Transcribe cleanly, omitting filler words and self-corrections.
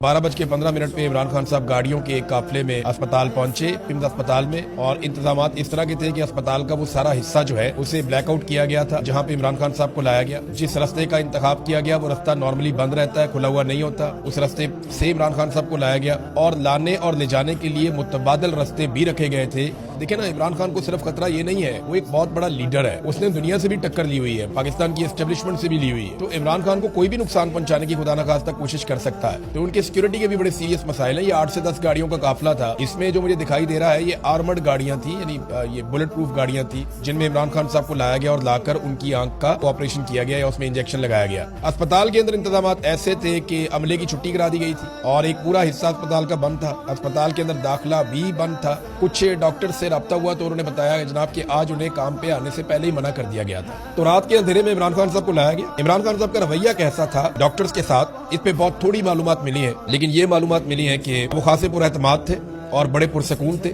12:15 पे इमरान खान साहब गाड़ियों के एक काफिले में अस्पताल पहुंचे, पिम्स अस्पताल में, और इंतजामात इस तरह के थे कि अस्पताल का वो सारा हिस्सा जो है उसे ब्लैकआउट किया गया था। जहां पे इमरान खान साहब को लाया गया, जिस रास्ते का इंतखाब किया गया वो रास्ता नॉर्मली बंद रहता है, खुला हुआ नहीं होता। उस रास्ते से इमरान खान साहब को लाया गया और लाने और ले जाने के लिए मुतबादल रास्ते भी रखे गए थे। देखिए ना, इमरान खान को सिर्फ खतरा ये नहीं है, वो एक बहुत बड़ा लीडर है। उसने दुनिया से भी टक्कर ली हुई है, पाकिस्तान की एस्टेब्लिशमेंट से भी ली हुई है। तो इमरान खान को कोई भी नुकसान पहुंचाने की खुदा न खास्ता कोशिश कर सकता है। तो उनके सिक्योरिटी के भी बड़े सीरियस मसाइल है। ये 8 से 10 गाड़ियों का काफिला था। इसमें जो मुझे दिखाई दे रहा है ये आर्मर्ड गाड़ियां थी, यानी ये बुलेट प्रूफ गाड़ियां थी, जिनमें इमरान खान साहब को लाया गया और लाकर उनकी आंख का ऑपरेशन किया गया या उसमें इंजेक्शन लगाया गया। अस्पताल के अंदर इंतजामात ऐसे थे कि अमले की छुट्टी करा दी गई थी और एक पूरा हिस्सा अस्पताल का बंद था। अस्पताल के अंदर दाखिला भी बंद था। कुछ डॉक्टर से रब्ता हुआ तो उन्होंने बताया जनाब कि आज उन्हें काम पे आने से पहले ही मना कर दिया गया था। तो रात के अंधेरे में इमरान खान साहब को लाया गया। इमरान खान साहब का रवैया कैसा था डॉक्टर्स के साथ, इस पे बहुत थोड़ी मालूमात मिली है, लेकिन ये मालूमात मिली है कि वो खासे पुरएतमाद थे और बड़े पुरसकून थे।